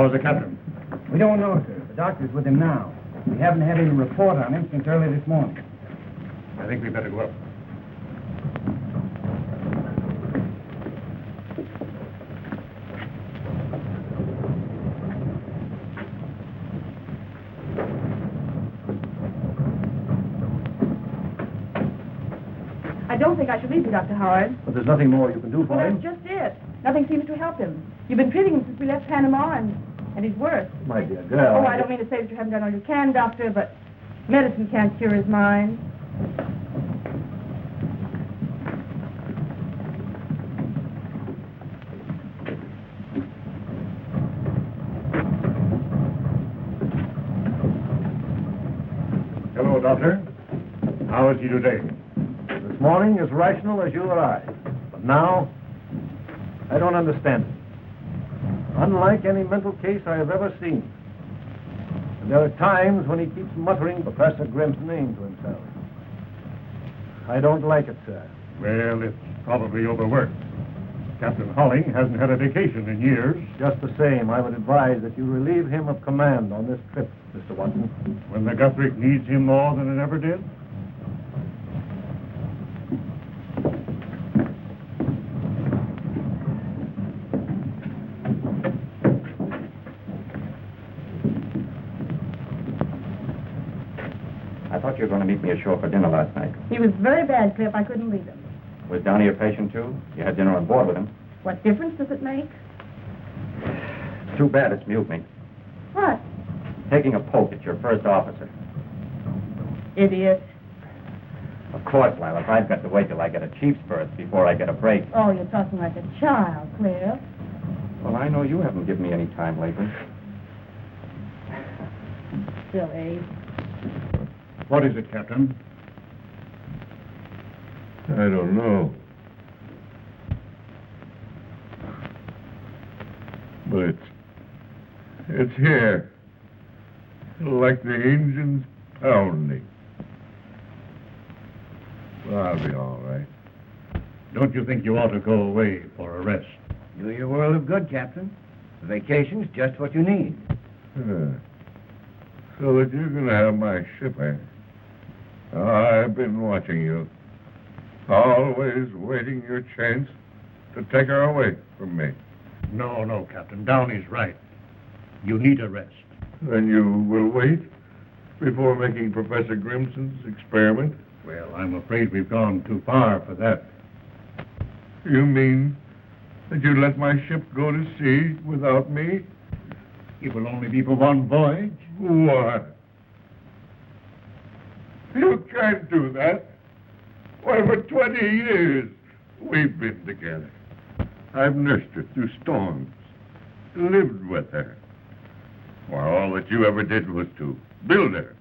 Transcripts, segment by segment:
How's the captain? We don't know, sir. The doctor's with him now. We haven't had any report on him since early this morning. I think we better go up. I don't think I should leave you, Dr. Howard. But there's nothing more you can do for Well, him. that's just it. Nothing seems to help him. You've been treating him since we left Panama, and he's worse. My dear girl. Oh, I don't mean to say that you haven't done all you can, Doctor, but medicine can't cure his mind. Hello, Doctor. How is he today? This morning as rational as you or I. But now, I don't understand it. Unlike any mental case I have ever seen. And there are times when he keeps muttering Professor Grimm's name to himself. I don't like it, sir. Well, it's probably overworked. Captain Holling hasn't had a vacation in years. Just the same, I would advise that you relieve him of command on this trip, Mr. Watson. When the Guthrie needs him more than it ever did? I thought you were going to meet me ashore for dinner last night. He was very bad, Cliff. I couldn't leave him. Was Downey a patient, too? You had dinner on board with him. What difference does it make? It's too bad it's mutiny. What? Taking a poke at your first officer. Idiot. Of course, Lilas, I've got to wait till I get a chief's berth before I get a break. Oh, you're talking like a child, Cliff. Well, I know you haven't given me any time lately. Silly. What is it, Captain? I don't know. But it's here. Like the engines pounding. Well, I'll be all right. Don't you think you ought to go away for a rest? Do your world of good, Captain. The vacation's just what you need. So that you're going to have my ship, eh? I've been watching you. Always waiting your chance to take her away from me. No, Captain. Downey's right. You need a rest. Then you will wait before making Professor Grimson's experiment? Well, I'm afraid we've gone too far for that. You mean that you let my ship go to sea without me? It will only be for one voyage. What? You can't do that. Why, for 20 years we've been together. I've nursed her through storms, lived with her. Why, all that you ever did was to build her.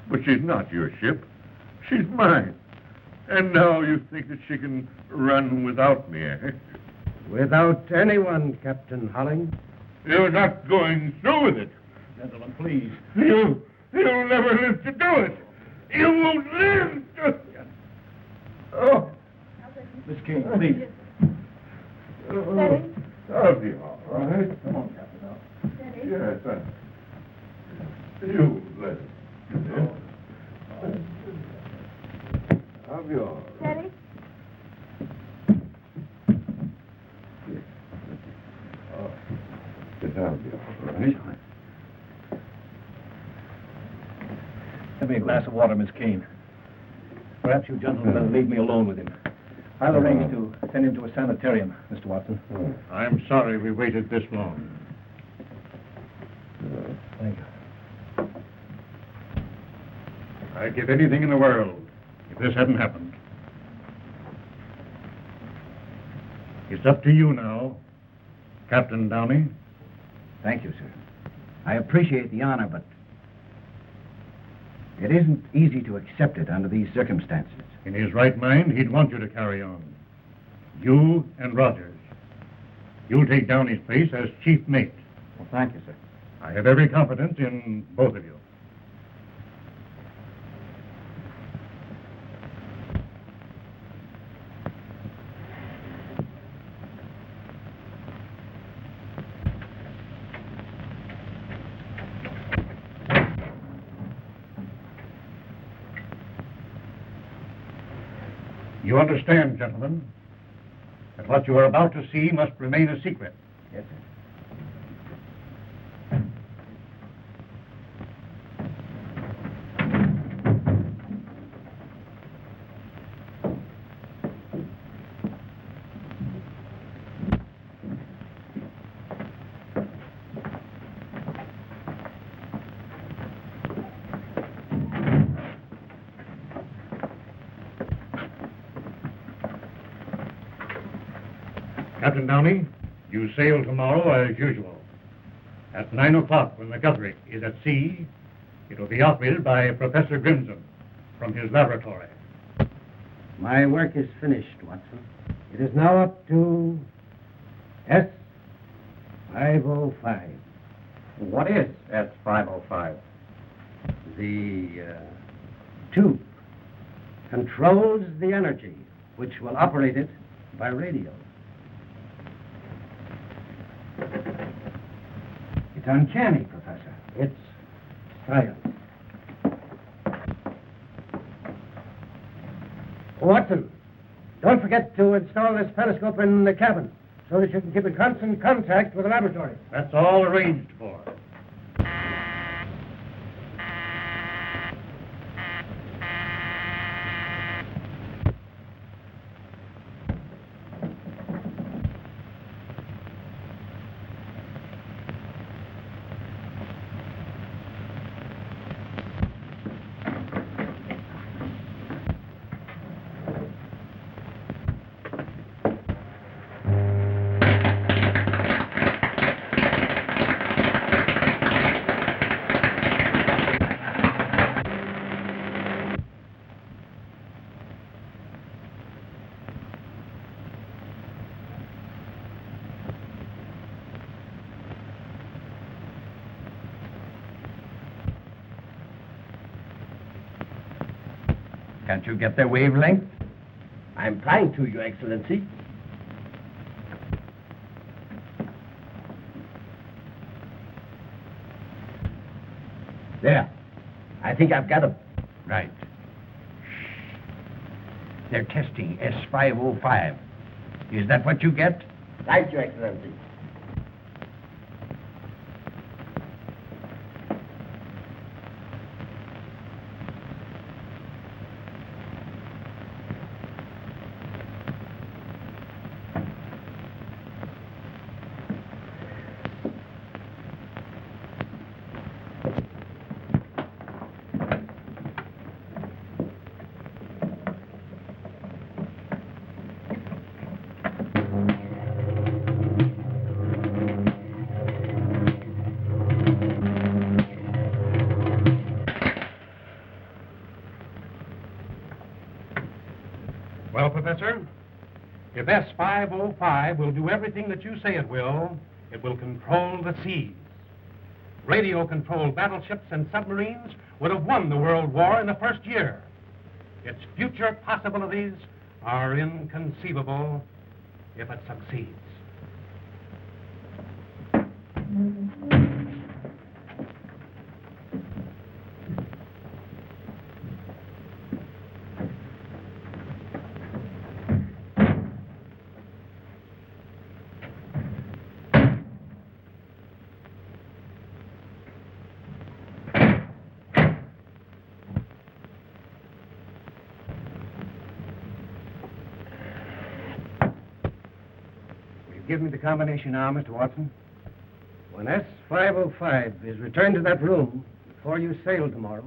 But she's not your ship. She's mine. And now you think that she can run without me, eh? Without anyone, Captain Holling. You're not going through with it. Gentlemen, please. You'll never live to do it. You won't live to... Oh. Miss King, please. Steady. I'll be all right. Come on, Captain. Steady. Yes, you let it. I'll be all right. Steady. Yes, I'll be all right. Give me a glass of water, Miss Kane. Perhaps you gentlemen better leave me alone with him. I'll arrange to send him to a sanitarium, Mr. Watson. I'm sorry we waited this long. Thank you. I'd give anything in the world if this hadn't happened. It's up to you now, Captain Downey. Thank you, sir. I appreciate the honor, but it isn't easy to accept it under these circumstances. In his right mind, he'd want you to carry on. You and Rogers. You'll take Downey's place as chief mate. Well, thank you, sir. I have every confidence in both of you. You understand, gentlemen, that what you are about to see must remain a secret. Yes, sir. Captain Downey, you sail tomorrow as usual. At 9 o'clock, when the Guthrie is at sea, it will be operated by Professor Grimson from his laboratory. My work is finished, Watson. It is now up to S505. What is S505? The tube controls the energy, which will operate it by radio. It's uncanny, Professor. It's science. Watson, don't forget to install this periscope in the cabin so that you can keep in constant contact with the laboratory. That's all arranged for. Can't you get their wavelength? I'm trying to, Your Excellency. There. I think I've got them. Right. They're testing S505. Is that what you get? Right, Your Excellency. Well, Professor, if S505 will do everything that you say it will control the seas. Radio-controlled battleships and submarines would have won the World War in the first year. Its future possibilities are inconceivable if it succeeds. Give me the combination now, Mr. Watson. When S505 is returned to that room before you sail tomorrow,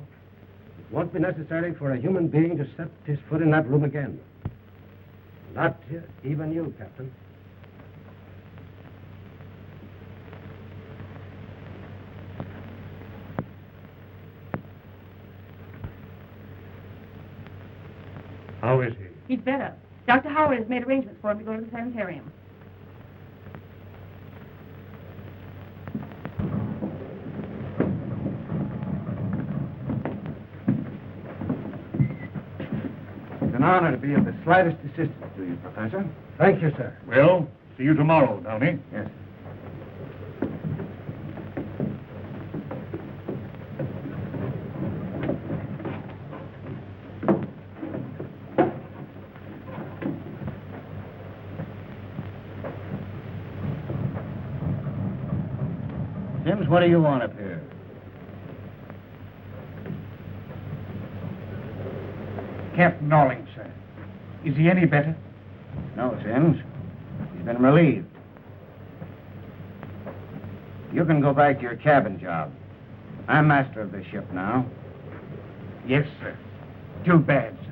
it won't be necessary for a human being to set his foot in that room again. Not even you, Captain. How is he? He's better. Dr. Howard has made arrangements for him to go to the sanitarium. It's an honor to be of the slightest assistance to you, Professor. Thank you, sir. Well, see you tomorrow, Downey. Yes. what do you want up here? Captain Allwyn, sir. Is he any better? No, Sims. He's been relieved. You can go back to your cabin job. I'm master of this ship now. Yes, sir. Too bad, sir.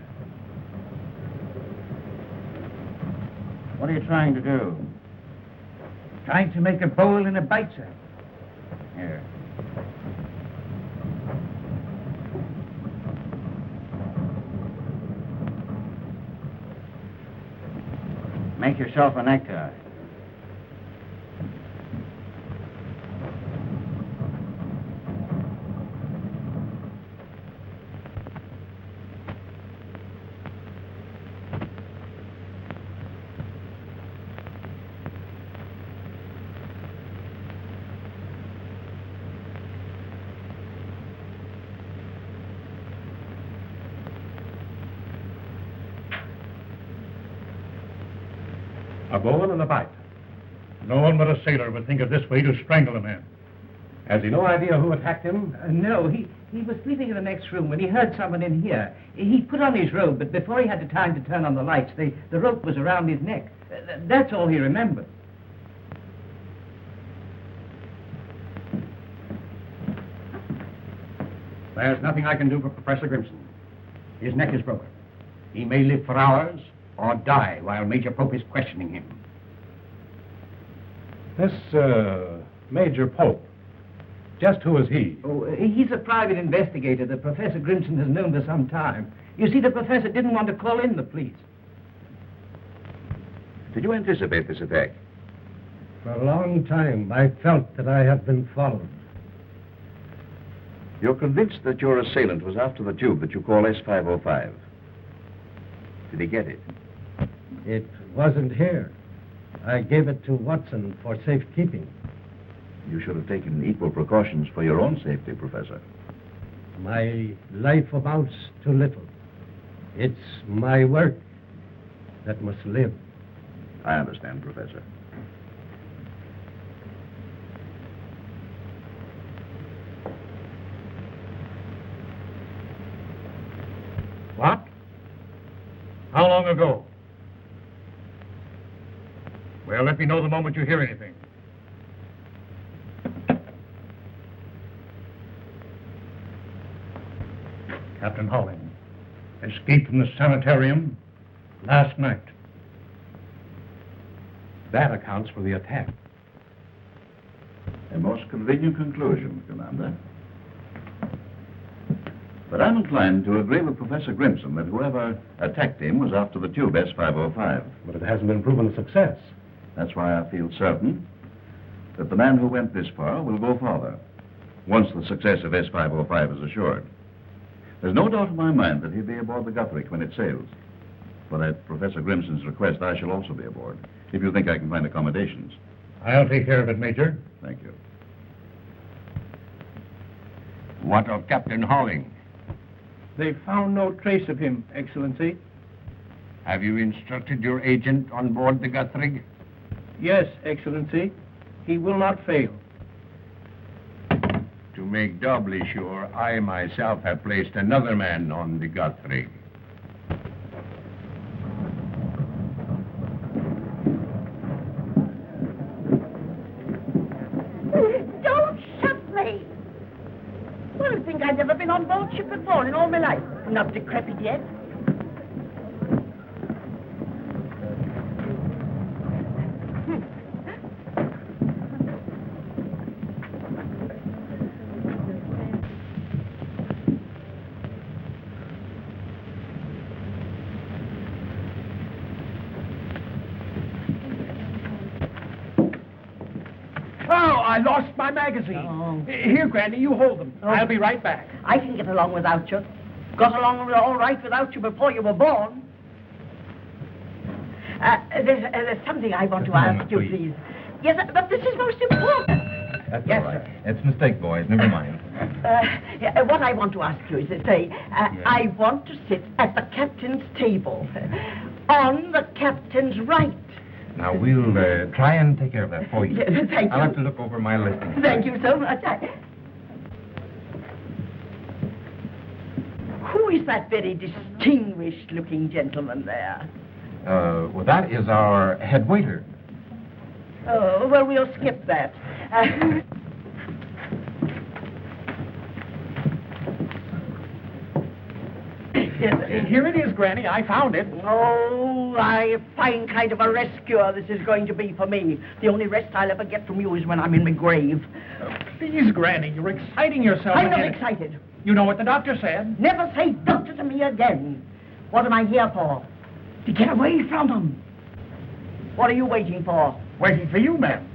What are you trying to do? Trying to make a bowl and a bite, sir. Here. Make yourself a necktie. A bowl and a bite. No one but a sailor would think of this way to strangle a man. Has he no idea who attacked him? No, he was sleeping in the next room when he heard someone in here. He put on his robe, but before he had the time to turn on the lights, the rope was around his neck. That's all he remembered. There's nothing I can do for Professor Grimson. His neck is broken. He may live for hours or die while Major Pope is questioning him. This, Major Pope. Just who is he? Oh, he's a private investigator that Professor Grimson has known for some time. You see, the professor didn't want to call in the police. Did you anticipate this attack? For a long time, I felt that I had been followed. You're convinced that your assailant was after the tube that you call S505. Did he get it? It wasn't here. I gave it to Watson for safekeeping. You should have taken equal precautions for your own safety, Professor. My life amounts to little. It's my work that must live. I understand, Professor. What? How long ago? Well, let me know the moment you hear anything. Captain Allwyn escaped from the sanitarium last night. That accounts for the attack. A most convenient conclusion, Commander. But I'm inclined to agree with Professor Grimson that whoever attacked him was after the tube S505. But it hasn't been proven a success. That's why I feel certain that the man who went this far will go farther, once the success of S505 is assured. There's no doubt in my mind that he'll be aboard the Guthrie when it sails. But at Professor Grimson's request, I shall also be aboard, if you think I can find accommodations. I'll take care of it, Major. Thank you. What of Captain Allwyn? They found no trace of him, Excellency. Have you instructed your agent on board the Guthrie? Yes, Excellency. He will not fail. To make doubly sure, I myself have placed another man on the Guthrie. Don't shoot me! Well, I think I've never been on board ship before in all my life. Not decrepit yet. I lost my magazine. Oh. Here, Granny, you hold them. I'll be right back. I can get along without you. Got along all right without you before you were born. There's something I want to ask you, please. Yes, but this is most important. That's Yes, all right. sir. It's a mistake, boys. Never mind. What I want to ask you is to say, I want to sit at the captain's table, on the captain's right. Now, we'll try and take care of that for you. Thank I'll you. have to look over my listing. Thank you so much. Who is that very distinguished-looking gentleman there? Well, that is our head waiter. Oh, well, we'll skip that. Here it is, Granny. I found it. Oh, a fine kind of a rescuer this is going to be for me. The only rest I'll ever get from you is when I'm in my grave. Please, Granny, you're exciting yourself. I'm not again. excited. You know what the doctor said. Never say doctor to me again. What am I here for? To get away from them. What are you waiting for? Waiting for you, ma'am.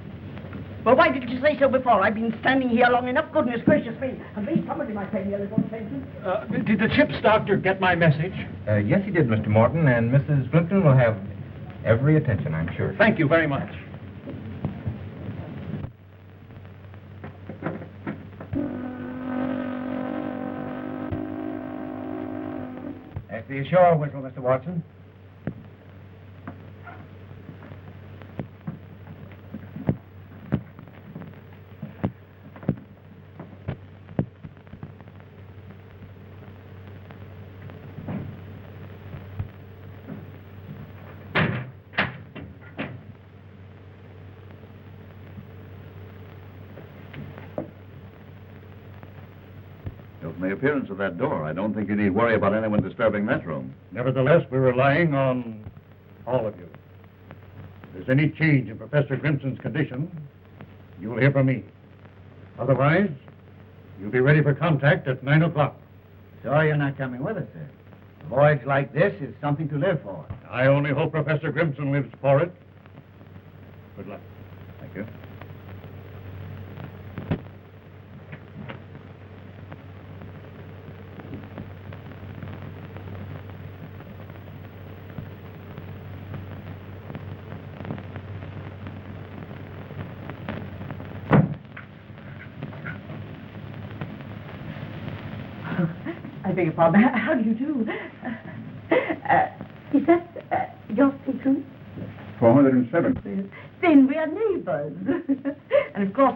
Well, why didn't you say so before? I've been standing here long enough. Goodness gracious me. At least somebody might pay me a little attention. Did the ship's doctor get my message? Yes, he did, Mr. Morton, and Mrs. Plimpton will have every attention, I'm sure. Thank you very much. That's the ashore whistle, Mr. Watson. From the appearance of that door, I don't think you need worry about anyone disturbing that room. Nevertheless, we're relying on all of you. If there's any change in Professor Grimson's condition, you'll hear from me. Otherwise, you'll be ready for contact at 9 o'clock. Sorry you're not coming with us, sir. A voyage like this is something to live for. I only hope Professor Grimson lives for it. Good luck. Thank you. I beg your pardon. How do you do? Is that your secret? 407. Then we are neighbors. And of course,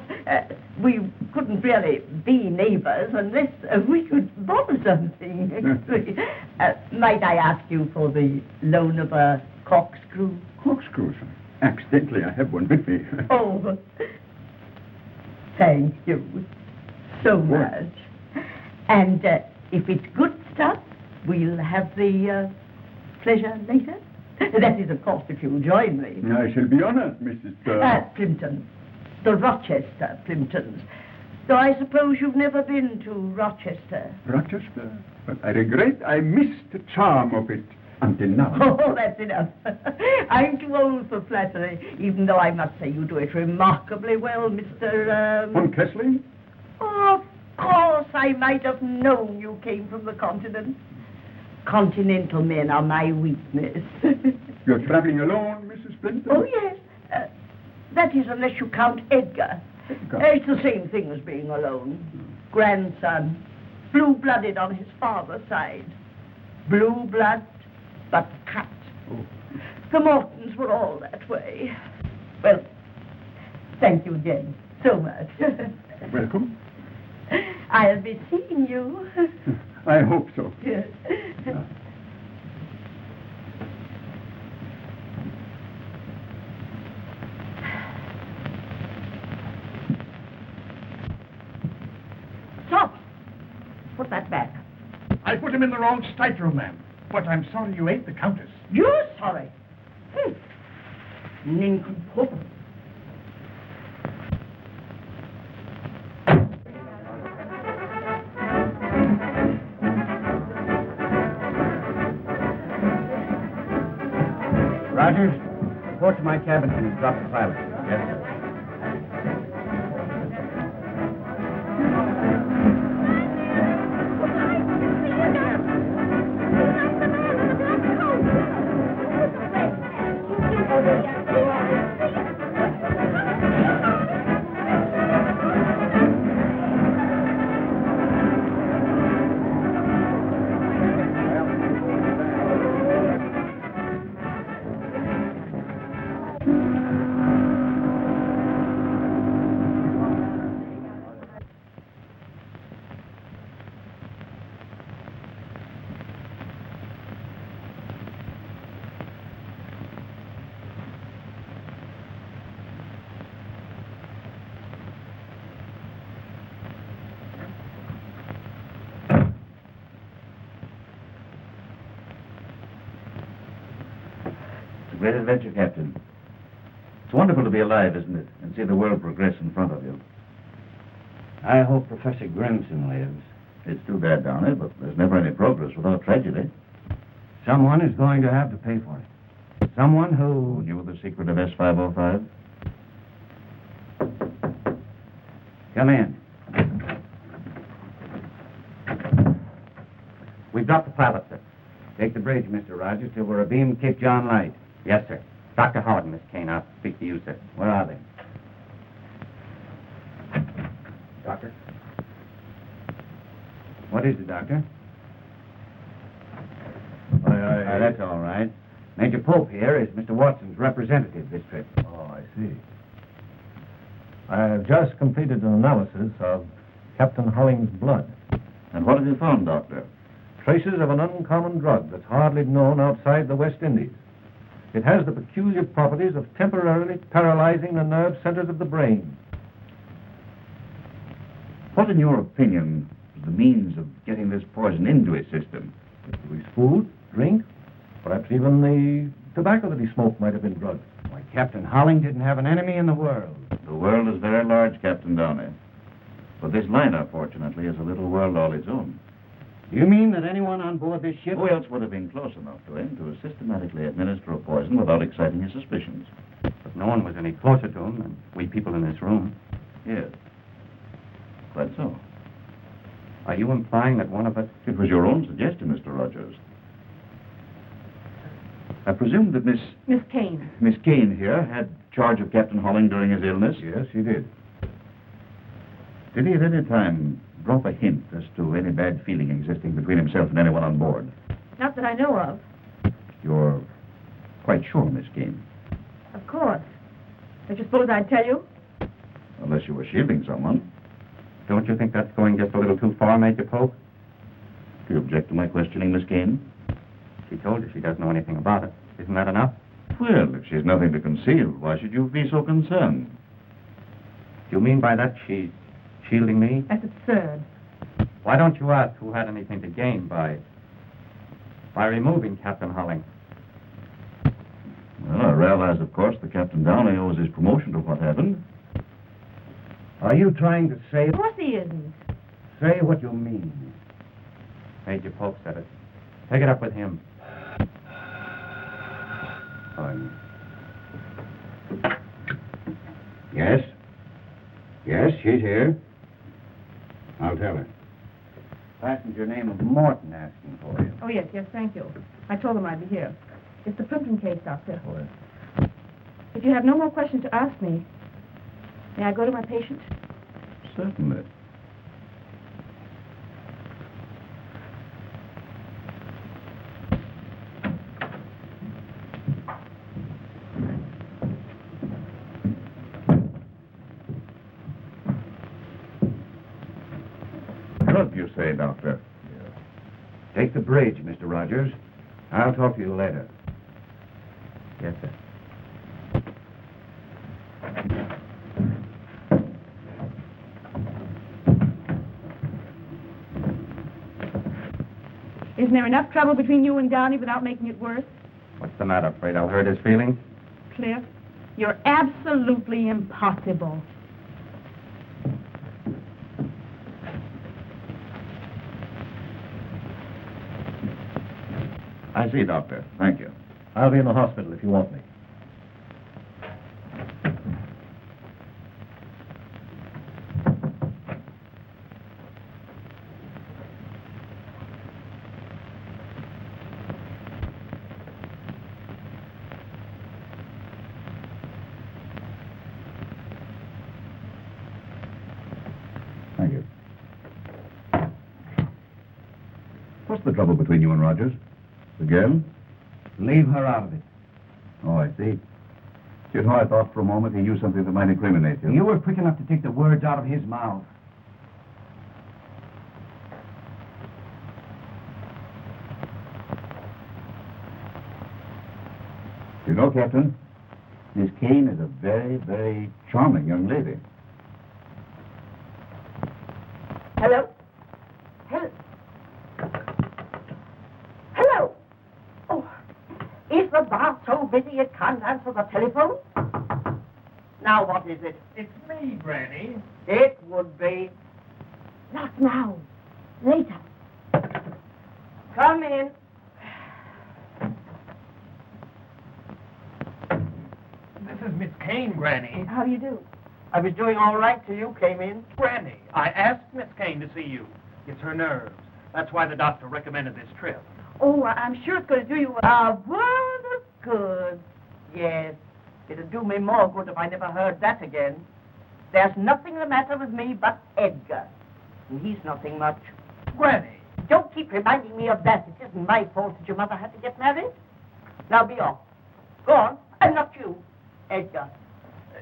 we couldn't really be neighbors unless we could bother something. Might I ask you for the loan of a corkscrew? Corkscrews. Accidentally, I have one with me. Oh, thank you so much. And if it's good stuff, we'll have the pleasure later. That is, of course, if you'll join me. I shall be honored, Mrs. Plimpton. The Rochester Plimptons. Though I suppose you've never been to Rochester. Rochester? But I regret I missed the charm of it until now. Oh, that's enough. I'm too old for flattery, even though I must say you do it remarkably well, Mr. Von Kessling? Oh, of course, I might have known you came from the continent. Continental men are my weakness. You're traveling alone, Mrs. Plimpton? Oh, yes. That is, unless you count Edgar. It's the same thing as being alone. Grandson, blue-blooded on his father's side. Blue blood, but cut. Oh. The Mortons were all that way. Well, thank you again so much. Welcome. I'll be seeing you. I hope so. Yes. Stop! Put that back. I put him in the wrong stateroom, ma'am. But I'm sorry you ate the Countess. You're sorry. Nincompoop. Rogers, report to my cabin and drop the pilot. Yes, sir. a great adventure, Captain. It's wonderful to be alive, isn't it? And see the world progress in front of you. I hope Professor Grimson lives. It's too bad, Downey, but there's never any progress without tragedy. Someone is going to have to pay for it. Someone Who who... knew the secret of S505? Come in. We've dropped the pilot, sir. Take the bridge, Mr. Rogers, till we're abeam Cape John Light. Yes, sir. Dr. Howard and Miss Kane, I'll speak to you, sir. Where are they? Doctor? What is it, Doctor? That's all right. Major Pope here is Mr. Watson's representative this trip. Oh, I see. I have just completed an analysis of Captain Holling's blood. And what have you found, Doctor? Traces of an uncommon drug that's hardly known outside the West Indies. It has the peculiar properties of temporarily paralyzing the nerve centers of the brain. What, in your opinion, is the means of getting this poison into his system? His food, drink, perhaps even the tobacco that he smoked might have been drugged. Why, Captain Holling didn't have an enemy in the world. The world is very large, Captain Downey. But this liner, fortunately, is a little world all its own. Do you mean that anyone on board this ship... Who else would have been close enough to him to systematically administer a poison without exciting his suspicions? But no one was any closer to him than we people in this room. Yes. Quite so. Are you implying that one of us... It was your own suggestion, Mr. Rogers. I presume that Miss Kane here had charge of Captain Holling during his illness? Yes, he did. Did he at any time drop a hint as to any bad feeling existing between himself and anyone on board? Not that I know of. You're quite sure, Miss Kane? Of course. Don't you suppose I'd tell you? Unless you were shielding someone. Don't you think that's going just a little too far, Major Pope? Do you object to my questioning, Miss Kane? She told you she doesn't know anything about it. Isn't that enough? Well, if she's nothing to conceal, why should you be so concerned? Do you mean by that she's shielding me? That's absurd. Why don't you ask who had anything to gain by removing Captain Holling? Well, I realize, of course, that Captain Downey owes his promotion to what happened. Are you trying to say... Of course he isn't. Say what you mean. Major Pope said it. Take it up with him. Yes? Yes, she's here. I'll tell her. Passenger name of Morton asking for you. Oh, yes, thank you. I told him I'd be here. It's the Plimpton case, Doctor. If you have no more questions to ask me, may I go to my patient? Certainly. Drug, you say, Doctor? Take the bridge, Mr. Rogers. I'll talk to you later. Yes, sir. Isn't there enough trouble between you and Downey without making it worse? What's the matter? Afraid I'll hurt his feelings? Cliff, you're absolutely impossible. I see, Doctor. Thank you. I'll be in the hospital if you want me. Thank you. What's the trouble between you and Rogers? The girl? Leave her out of it. Oh, I see. You know, I thought for a moment he knew something that might incriminate you. You were quick enough to take the words out of his mouth. You know, Captain, Miss Kane is a very, very charming young lady. Hello? Hello? Oh, is Is the bar so busy it can't answer the telephone? Now what is it? It's me, Granny. It would be. Not now. Later. Come in. This is Miss Kane, Granny. How do you do? I was doing all right till you came in. Granny, I asked Miss Kane to see you. It's her nerves. That's why the doctor recommended this trip. Oh, I'm sure it's going to do you a world of good. Yes, it'd do me more good if I never heard that again. There's nothing the matter with me but Edgar. And he's nothing much. Granny. Don't keep reminding me of that. It isn't my fault that your mother had to get married. Now be off. Go on. And not you, Edgar.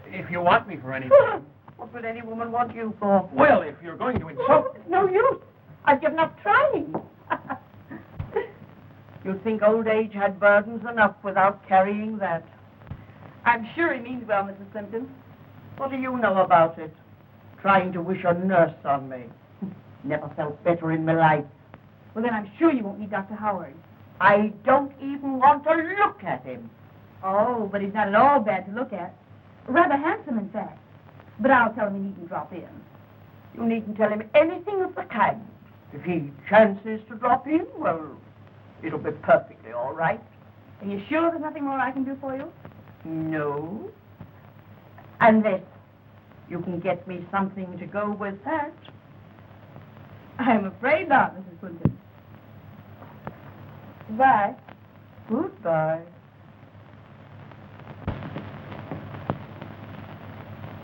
If you want me for anything. What would any woman want you for? Well, if you're going to insult... It's no use. I've given up trying. You'd think old age had burdens enough without carrying that. I'm sure he means well, Mrs. Simpkins. What do you know about it? Trying to wish a nurse on me. Never felt better in my life. Well, then I'm sure you won't need Dr. Howard. I don't even want to look at him. Oh, but he's not at all bad to look at. Rather handsome, in fact. But I'll tell him he needn't drop in. You needn't tell him anything of the kind. If he chances to drop in, well, it'll be perfectly all right. Are you sure there's nothing more I can do for you? No. Unless you can get me something to go with that. I'm afraid not, Mrs. Clinton. Goodbye. Goodbye.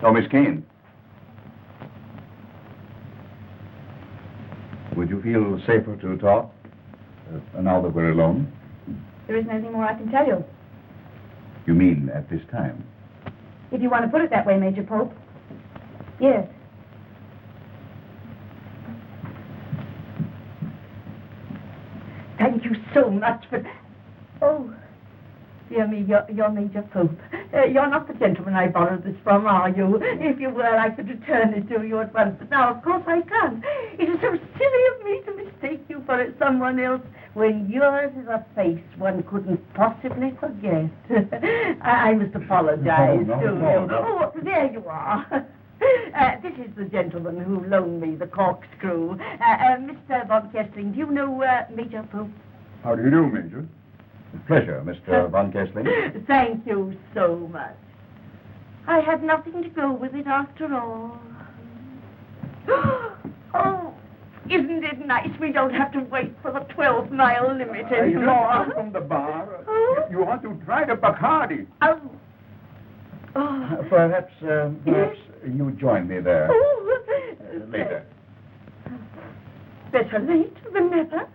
Oh, Miss Kane. Would you feel safer to talk now that we're alone? There isn't anything more I can tell you. You mean at this time? If you want to put it that way, Major Pope. Yes. Thank you so much for... Oh, dear me, you're Major Pope. You're not the gentleman I borrowed this from, are you? If you were, I could return it to you at once. But now, of course, I can't. It is so silly of me to mistake you for someone else when yours is a face one couldn't possibly forget. I must apologize to you. Oh, there you are. This is the gentleman who loaned me the corkscrew. Mr. Von Kessling, do you know Major Pope? How do you do, Major? Pleasure, Mr. Von Kessling. Thank you so much. I had nothing to go with it after all. Oh, isn't it nice we don't have to wait for the 12-mile limit anymore? From the bar. Oh. You want to try the Bacardi. Oh. Oh. Perhaps you join me there later. Better late than never.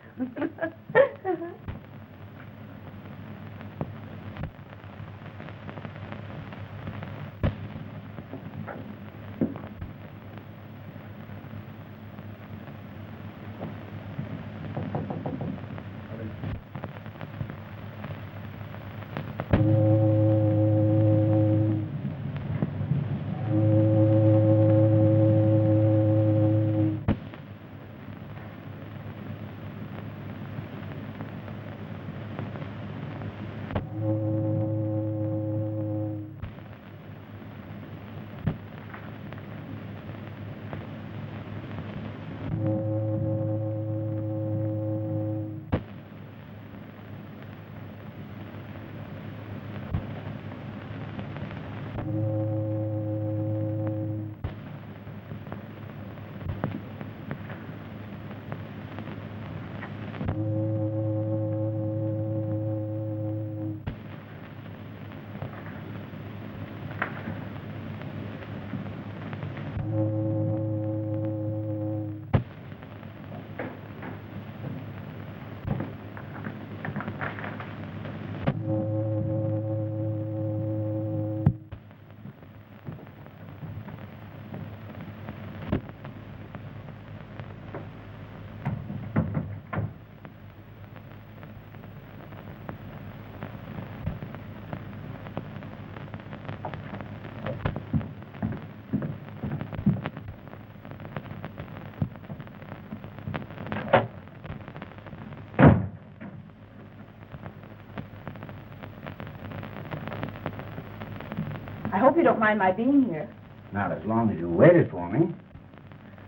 I hope you don't mind my being here. Not as long as you waited for me.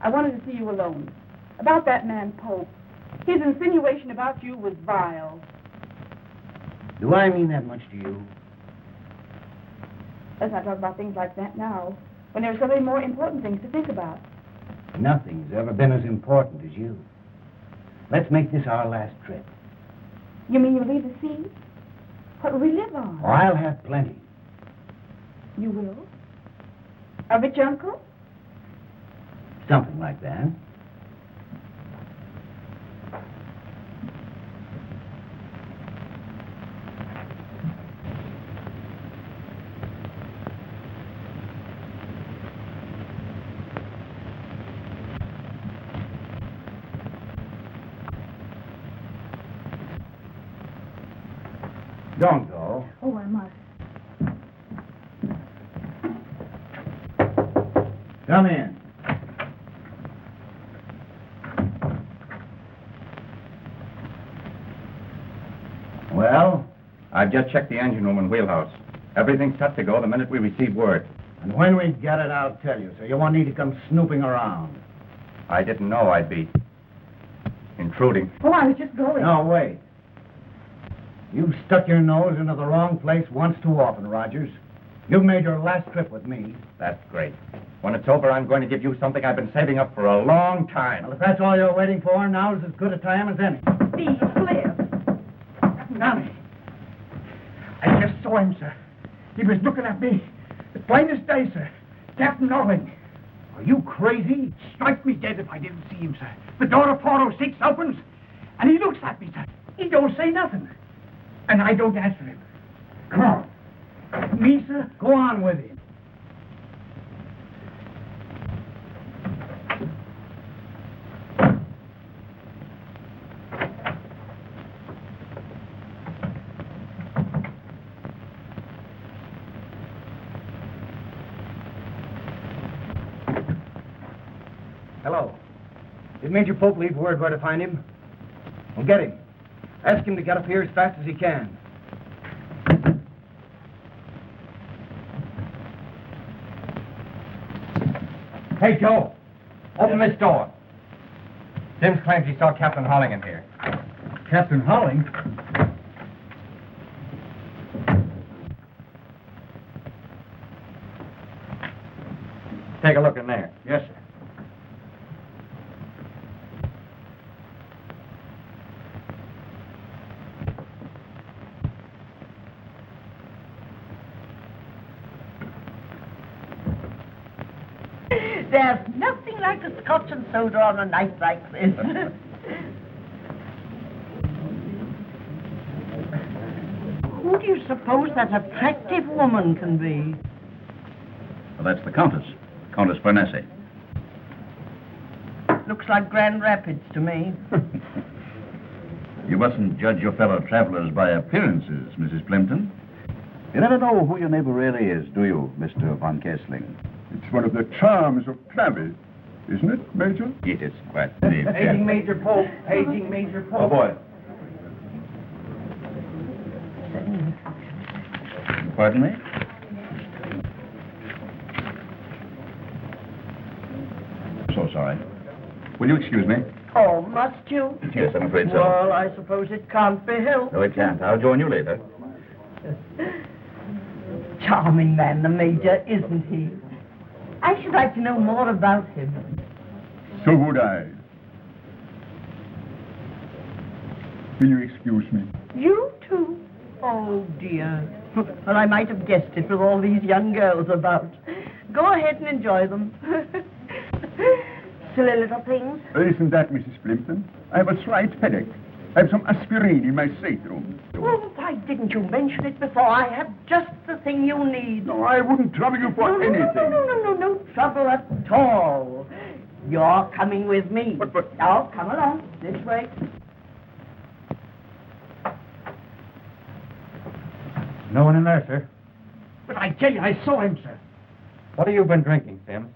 I wanted to see you alone. About that man, Pope. His insinuation about you was vile. Do I mean that much to you? Let's not talk about things like that now, when there are so many more important things to think about. Nothing's ever been as important as you. Let's make this our last trip. You mean you'll leave the sea? What will we live on? Oh, I'll have plenty. You will? A rich uncle? Something like that. Don't go. Oh, I must. Come in. Well? I've just checked the engine room and wheelhouse. Everything's set to go the minute we receive word. And when we get it, I'll tell you, so you won't need to come snooping around. I didn't know I'd be intruding. Oh, I was just going. No, wait. You've stuck your nose into the wrong place once too often, Rogers. You've made your last trip with me. That's great. When it's over, I'm going to give you something I've been saving up for a long time. Well, if that's all you're waiting for, now's as good a time as any. Steve, Cliff. Nami. I just saw him, sir. He was looking at me. The plainest day, sir. Captain Allwyn. Are you crazy? Strike me dead if I didn't see him, sir. The door of 406 opens, and he looks at me, sir. He don't say nothing. And I don't answer him. Come on. Me, sir? Go on with him. Hello. Did Major Pope leave word where to find him? Well, get him. Ask him to get up here as fast as he can. Hey, Joe, open this door. Sims claims he saw Captain Holling in here. Captain Holling? Take a look in there. Yes, sir. There's nothing like a scotch and soda on a night like this. Who do you suppose that attractive woman can be? Well, that's the Countess. Countess Bernese. Looks like Grand Rapids to me. You mustn't judge your fellow travelers by appearances, Mrs. Plimpton. You never know who your neighbor really is, do you, Mr. von Kessling? It's one of the charms of travel, isn't it, Major? It is quite neat. Paging Major Pope. Paging Major Pope. Oh, boy. Pardon me? So sorry. Will you excuse me? Oh, must you? Yes, I'm afraid so. Well, I suppose it can't be helped. No, it can't. I'll join you later. Charming man, the Major, isn't he? I should like to know more about him. So would I. Will you excuse me? You too? Oh, dear. Well, I might have guessed it with all these young girls about. Go ahead and enjoy them. Silly little things. Isn't that, Mrs. Plimpton? I have a slight headache. I have some aspirin in my stateroom. Oh, why didn't you mention it before? I have just the thing you need. No, I wouldn't trouble you for anything. No trouble at all. You're coming with me. But... Now, come along. This way. No one in there, sir. But I tell you, I saw him, sir. What have you been drinking, Sims?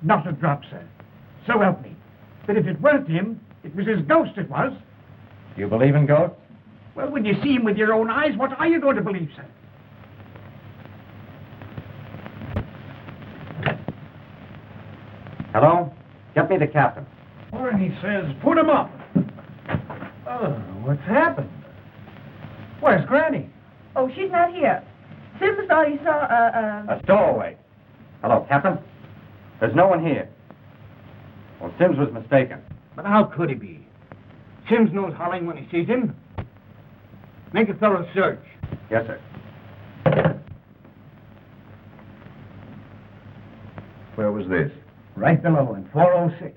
Not a drop, sir. So help me. But if it weren't him, it was his ghost it was. Do you believe in ghosts? Well, when you see him with your own eyes, what are you going to believe, sir? Hello? Get me the captain. Warren, he says, put him up. Oh, what's happened? Where's Granny? Oh, she's not here. Sims thought he saw A stowaway. Hello, Captain? There's no one here. Well, Sims was mistaken. But how could he be? Sims knows Holling when he sees him. Make a thorough search. Yes, sir. Where was this? Right below in 406.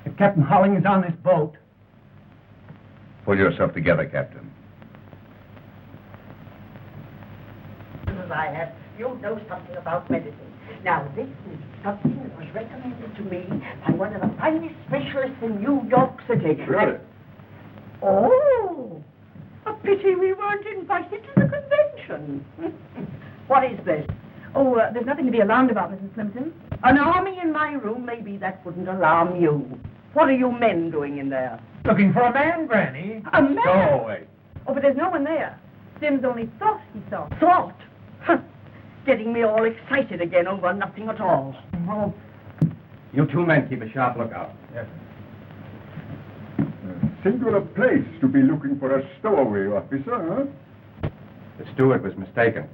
If Captain Holling is on this boat... Pull yourself together, Captain. I have, you know something about medicine. Now, this is something that was recommended to me by one of the finest specialists in New York City. Really? Oh, a pity we weren't invited to the convention. What is this? Oh, there's nothing to be alarmed about, Mrs. Plimpton. An army in my room, maybe that wouldn't alarm you. What are you men doing in there? Looking for a man, Granny. A man? Stowaway. Oh, but there's no one there. Sims only thought he saw. Thought? Getting me all excited again over nothing at all. Well, you two men keep a sharp lookout. Yes, Singular place to be looking for a stowaway officer, huh? The steward was mistaken.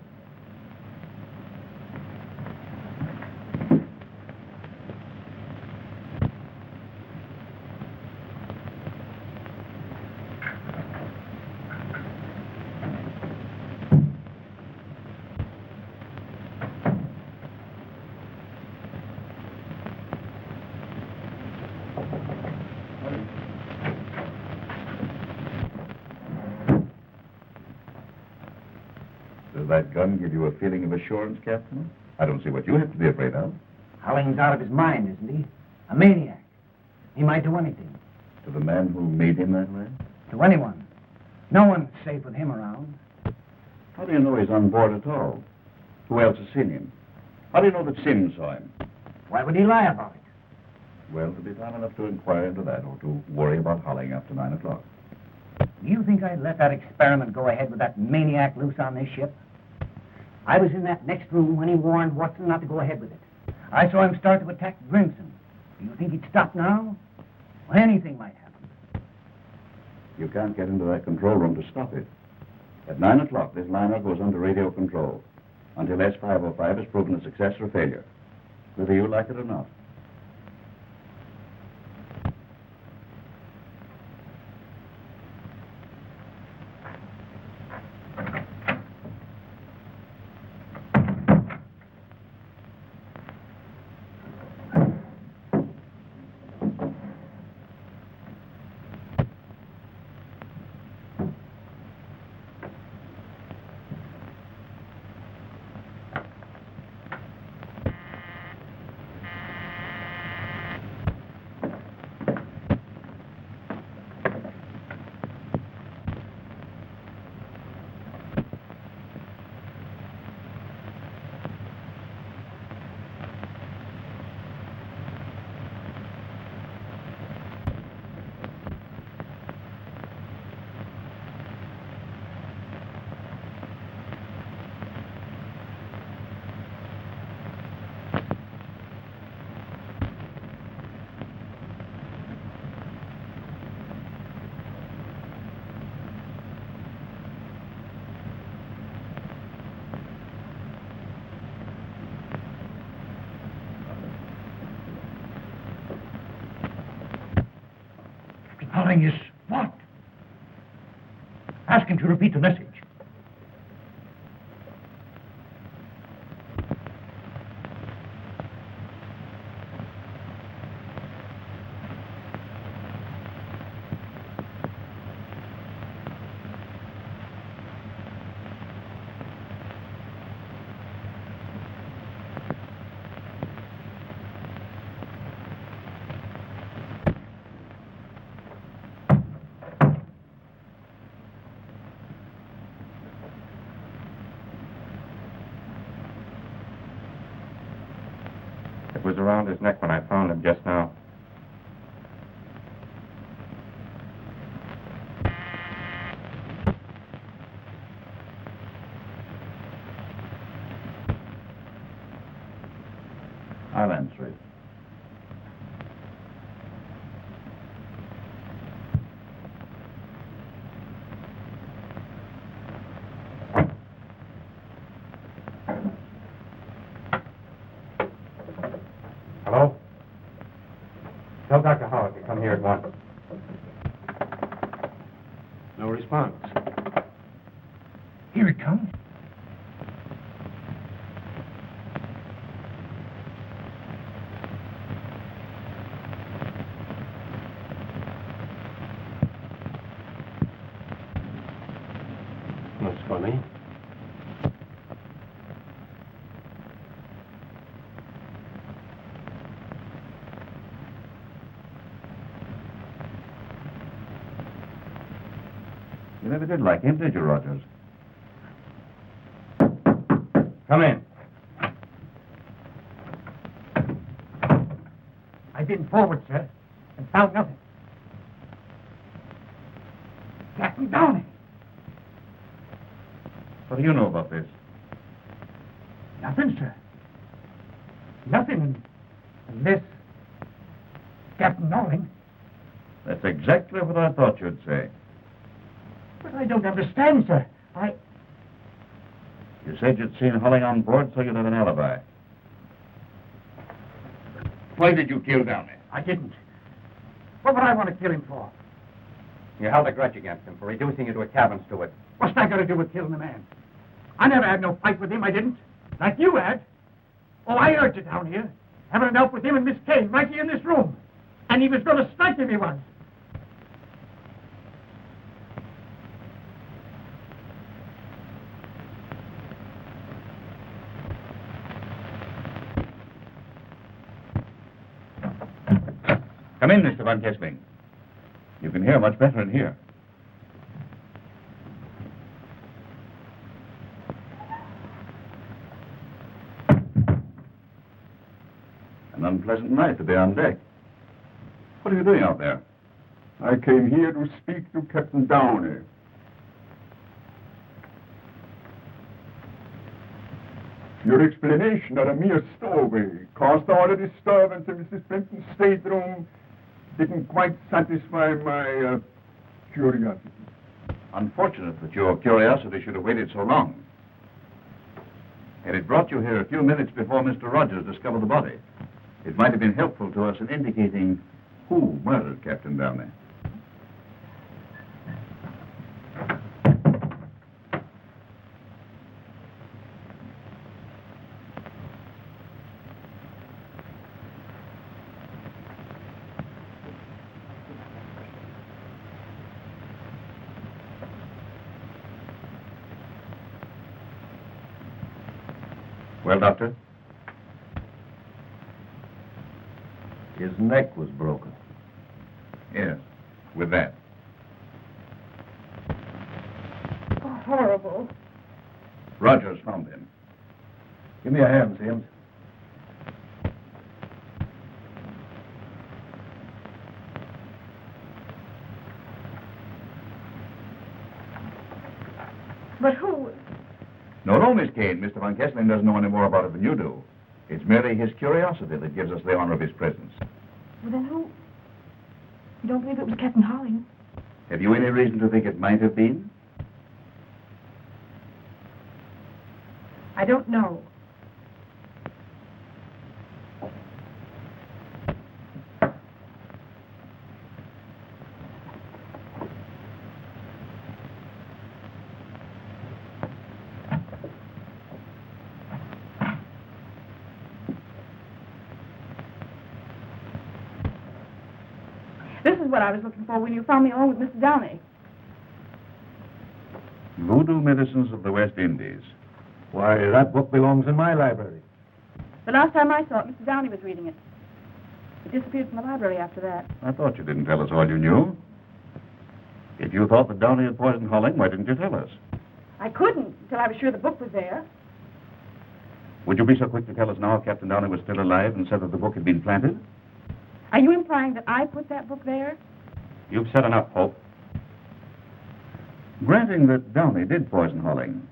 Does that gun give you a feeling of assurance, Captain? I don't see what you have to be afraid of. Holling's out of his mind, isn't he? A maniac. He might do anything. To the man who made him that way? To anyone. No one's safe with him around. How do you know he's on board at all? Who else has seen him? How do you know that Sims saw him? Why would he lie about it? Well, to be time enough to inquire into that or to worry about Holling after 9 o'clock. Do you think I'd let that experiment go ahead with that maniac loose on this ship? I was in that next room when he warned Watson not to go ahead with it. I saw him start to attack Grimson. Do you think he'd stop now? Well, anything might happen. You can't get into that control room to stop it. At 9 o'clock, this liner goes under radio control until S505 is proven a success or failure, whether you like it or not. Holling is what? Ask him to repeat the message. It was around his neck when I found him just now. I'll answer it. Hello? Tell Dr. Howard to come here at once. No response. Here it comes. That's funny. You never did like him, did you, Rogers? Come in. I've been forward, sir, and found nothing. Captain Downey. What do you know about this? Nothing, sir. Nothing unless Captain Norling. That's exactly what I thought you'd say. But I don't understand, sir. You said you'd seen Holling on board, so you'd have an alibi. Why did you kill Downey? I didn't. What would I want to kill him for? You held a grudge against him for reducing you to a cabin steward. What's that got to do with killing the man? I never had no fight with him, I didn't. Like you had. Oh, I heard you down here, having it out with him and Miss Kane right here in this room. And he was going to strike if he was. Come in, Mr. Von Kessling. You can hear much better in here. An unpleasant night to be on deck. What are you doing out there? I came here to speak to Captain Downey. Your explanation are a mere stowaway. Caused all the disturbance in Mrs. Fenton's stateroom. Didn't quite satisfy my curiosity. Unfortunate that your curiosity should have waited so long. Had it brought you here a few minutes before Mr. Rogers discovered the body, it might have been helpful to us in indicating who murdered Captain Downey. Well, Doctor? His neck was broken. Yes, with that. Oh, horrible. Rogers found him. Give me a hand, Sims. But who? No, Miss Kane. Mr. Von Kessling doesn't know any more about it than you do. It's merely his curiosity that gives us the honor of his presence. Well, then who? You don't believe it was Captain Holling? Have you any reason to think it might have been? I don't know. This is what I was looking for when you found me along with Mr. Downey. Voodoo Medicines of the West Indies. Why, that book belongs in my library. The last time I saw it, Mr. Downey was reading it. It disappeared from the library after that. I thought you didn't tell us all you knew. If you thought that Downey had poisoned Holling, why didn't you tell us? I couldn't until I was sure the book was there. Would you be so quick to tell us now if Captain Downey was still alive and said that the book had been planted? Are you implying that I put that book there? You've said enough, Pope. Granting that Downey did poison Holling,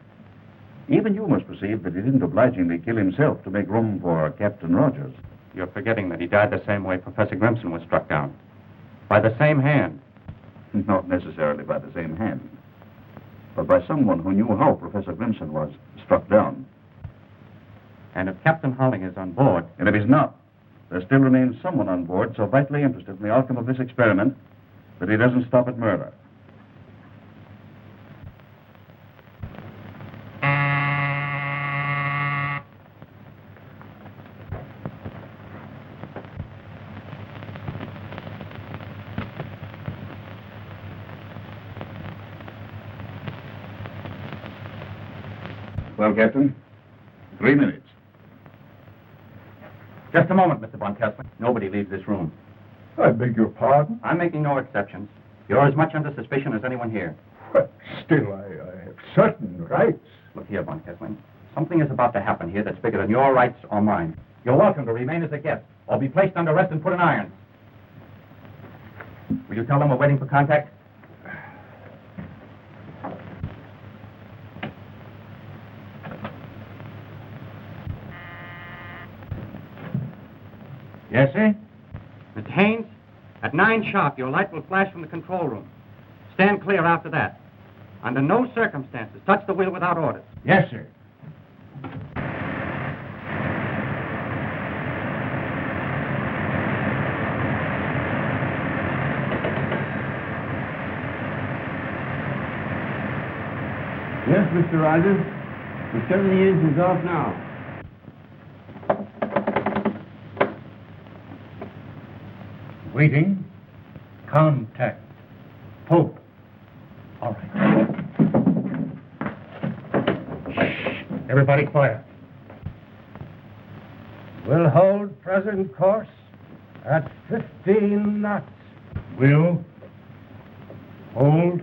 even you must perceive that he didn't obligingly kill himself to make room for Captain Rogers. You're forgetting that he died the same way Professor Grimson was struck down. By the same hand. Not necessarily by the same hand, but by someone who knew how Professor Grimson was struck down. And if Captain Holling is on board... And if he's not, there still remains someone on board so vitally interested in the outcome of this experiment that he doesn't stop at murder. Well, Captain, 3 minutes. Just a moment, Mr. Von Kessler. Nobody leaves this room. I beg your pardon? I'm making no exceptions. You're as much under suspicion as anyone here. But still, I have certain rights. Look here, Von Kessler. Something is about to happen here that's bigger than your rights or mine. You're welcome to remain as a guest, or be placed under arrest and put in irons. Will you tell them we're waiting for contact? Yes, sir? Mr. Haynes, at 9 sharp, your light will flash from the control room. Stand clear after that. Under no circumstances, touch the wheel without orders. Yes, sir. Yes, Mr. Rogers. We're shutting the engines off now. Waiting. Contact. Hold. All right. Shh. Everybody quiet. We'll hold present course at 15 knots. Will. Hold.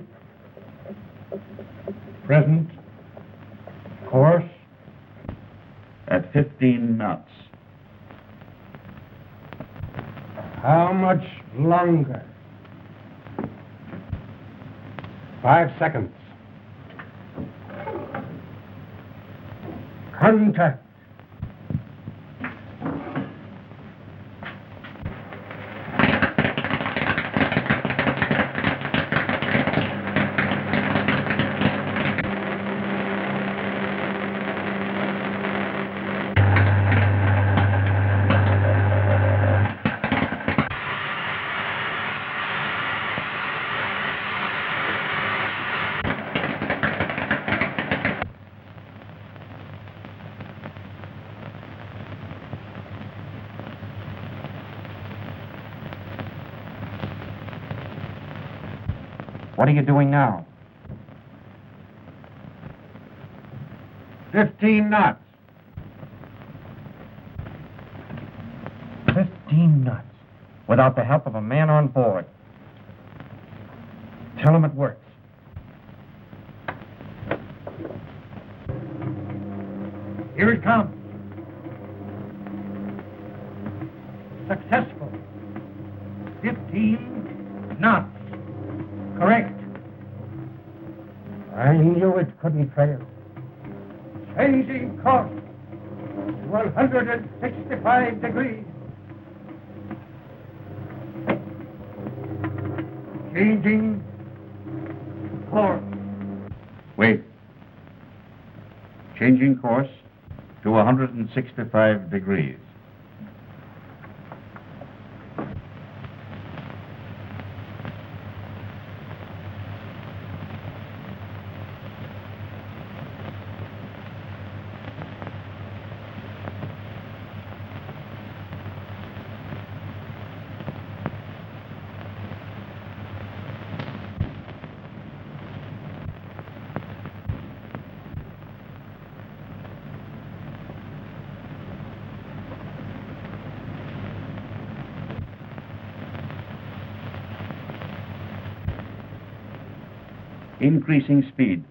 Present. Course. At 15 knots. How much longer? 5 seconds. Contact. What are you doing now? 15 knots. 15 knots. Without the help of a man on board. Tell him it works. Here it comes. Successful. 15 knots. Correct. I knew it couldn't fail. Changing course to 165 degrees. Changing course. Wait. Changing course to 165 degrees. Increasing speed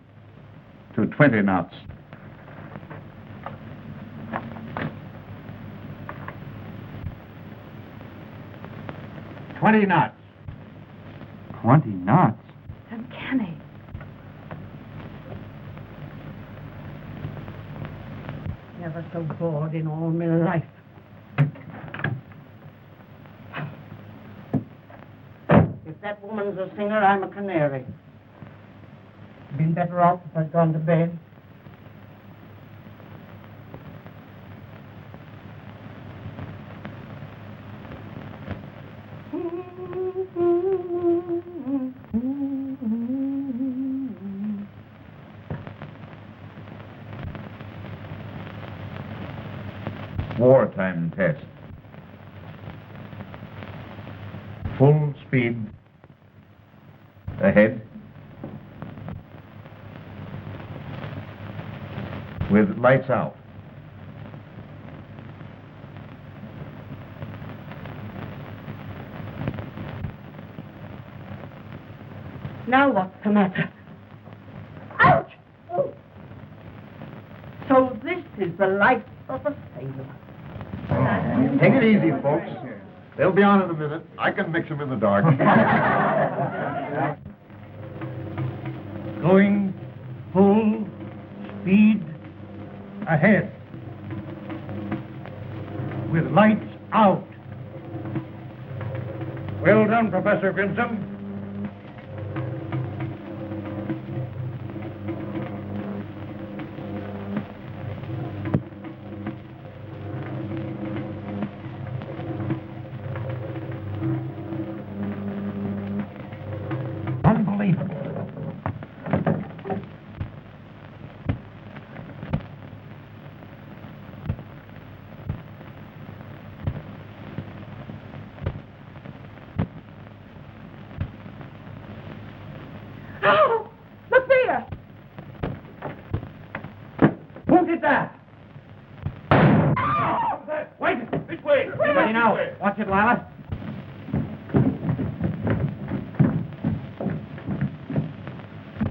to 20 knots. $20 knots. 20 knots? Uncanny. Never so bored in all my life. If that woman's a singer, I'm a canary. Been better off if I'd gone to bed. Wartime test. Full speed ahead with lights out. Now what's the matter? Ouch! Oh. So this is the life of a sailor. Take it easy, folks. They'll be on in a minute. I can mix them in the dark. Going full speed ahead. With lights out. Well done, Professor Grimson. Oh, look there. Who did that? Wait! This way! Ready now. Watch it, Lila.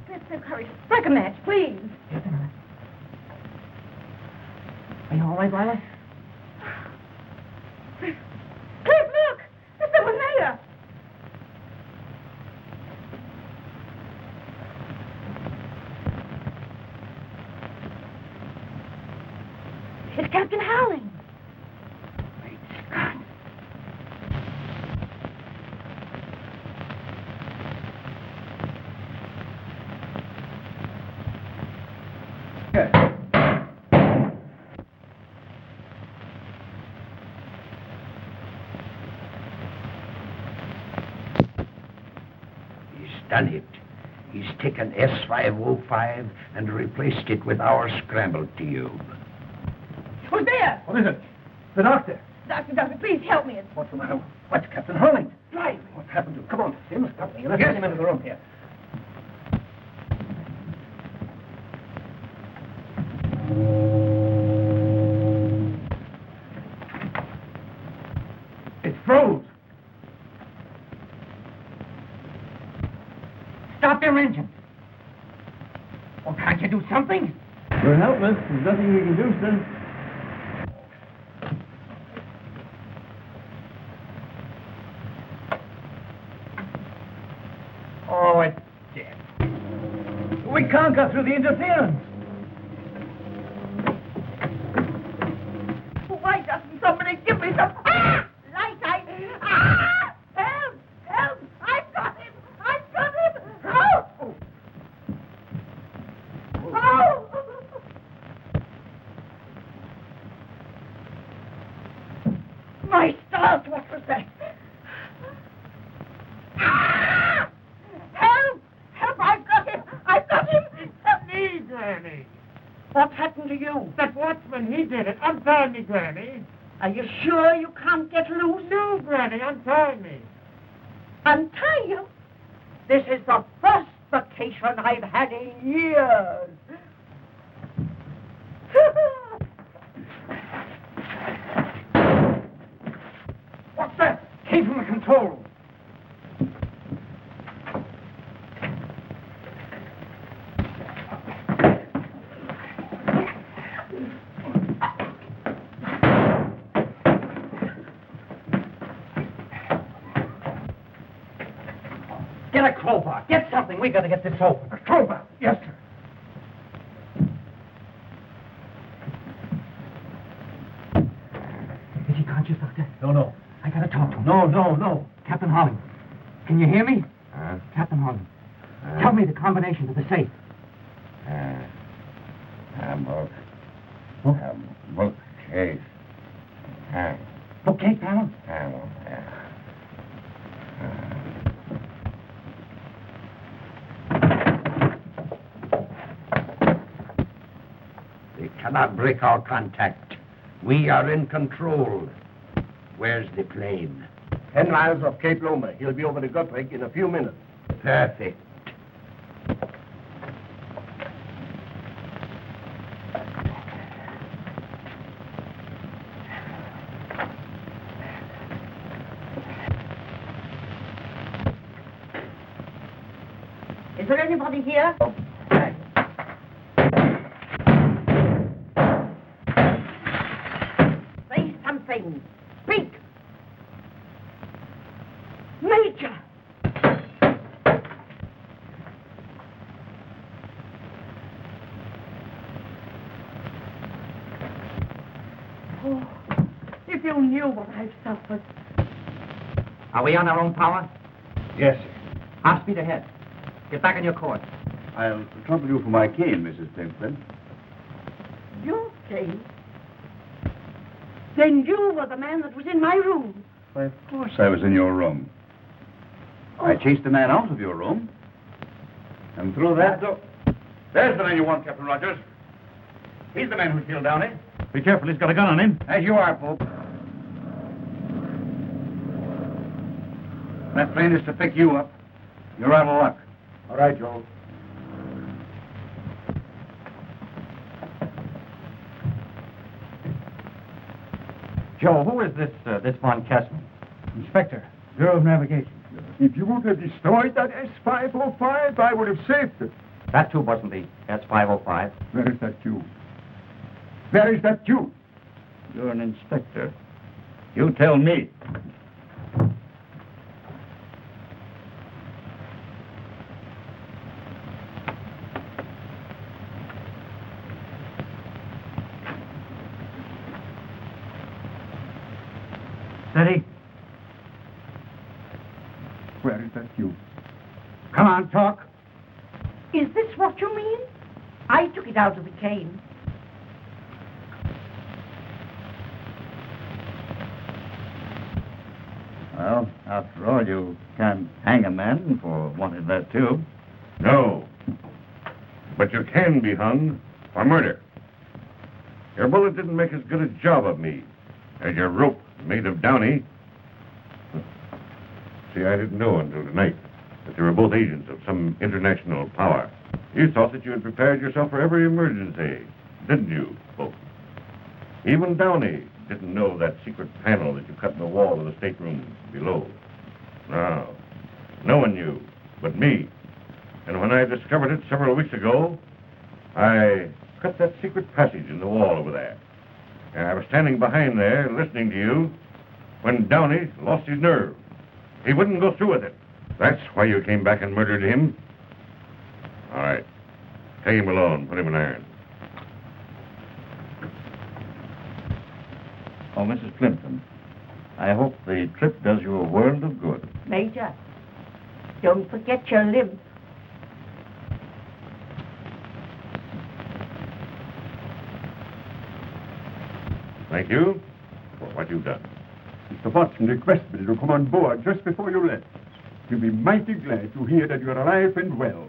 Let's hurry. Strike a match, please. Are you all right, Lila? Cliff, look! There's someone there. It's Captain Howling. Great Scott. He's done it. He's taken S505 and replaced it with our scramble tube. Who's there? What is it? The doctor. Doctor, please help me. What's the matter? What's Captain Hurling? Drive. What's happened to him? Come on, Sims, help me. Let's get him into the room here. It froze. Stop your engine. Well, can't you do something? We're helpless. There's nothing we can do, sir. Oh, it's dead. We can't go through the interference. Why doesn't somebody give me some... Ah! Light! Ah! Help! Help! I've got him! I've got him! Help! Oh! My stars, what was that? Ah! Help! Help! I've got him! I've got him! Help me, Granny! What happened to you? That watchman, he did it. Untie me, Granny. Are you sure you can't get loose? No, Granny, untie me. Untie you? This is the first vacation I've had in years. What's that? Came from the control room. Get a crowbar. Get something. We got to get this open. A crowbar. Yes, sir. Is he conscious, Doctor? No. I got to talk to him. No. Captain Holling. Can you hear me? Huh? Captain Holland, tell me the combination to the safe. Bookcase. Bookcase panel? They cannot break our contact. We are in control. Where's the plane? 10 miles off Cape Loma. He'll be over the Guthrie in a few minutes. Perfect. Is there anybody here? Say something. Speak. Major. Oh, if you knew what I've suffered. Are we on our own power? Yes, sir. Half speed ahead. Get back on your course. I'll trouble you for my cane, Mrs. Pimpton. Your cane? Then you were the man that was in my room. Why, of course I was in your room. I chased the man out of your room. And through that door... There's the man you want, Captain Rogers. He's the man who killed Downey. Be careful, he's got a gun on him. As you are, Pope. That plane is to pick you up. You're out of luck. All right, Joe. Joe, who is this Von Kessman? Inspector, Bureau of Navigation. If you would have destroyed that S-505, I would have saved it. That tube wasn't the S-505. Where is that tube? Where is that tube? You're an inspector. You tell me. Steady. Where is that tube? Come on, talk. Is this what you mean? I took it out of the cane. Well, after all, you can't hang a man for wanting that tube. No. But you can be hung for murder. Your bullet didn't make as good a job of me as your rope made of Downey. See, I didn't know until tonight that they were both agents of some international power. You thought that you had prepared yourself for every emergency, didn't you, Pope? Even Downey didn't know that secret panel that you cut in the wall of the stateroom below. No, no one knew but me. And when I discovered it several weeks ago, I cut that secret passage in the wall over there. And I was standing behind there listening to you when Downey lost his nerve. He wouldn't go through with it. That's why you came back and murdered him. All right. Take him alone. Put him in irons. Oh, Mrs. Plimpton, I hope the trip does you a world of good. Major, don't forget your limp. Thank you for what you've done. Mr. Watson requested me to come on board just before you left. He'll be mighty glad to hear that you're alive and well.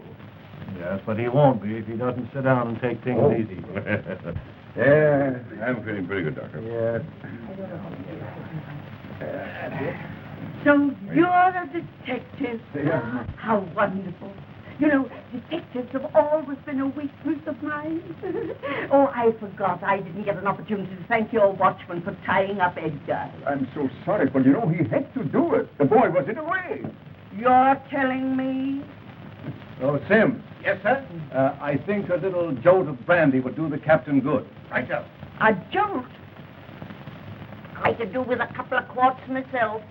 Yes, but he won't be if he doesn't sit down and take things easy. Yeah, I'm feeling pretty good, Doctor. Yes. So you're a detective. How wonderful. You know, detectives have always been a weakness of mine. Oh, I forgot. I didn't get an opportunity to thank your watchman for tying up Edgar. I'm so sorry, but you know, he had to do it. The boy was in a way. You're telling me? Oh, Sim. Yes, sir? I think a little jolt of brandy would do the captain good. Right, sir. A jolt? I could do with a couple of quarts myself.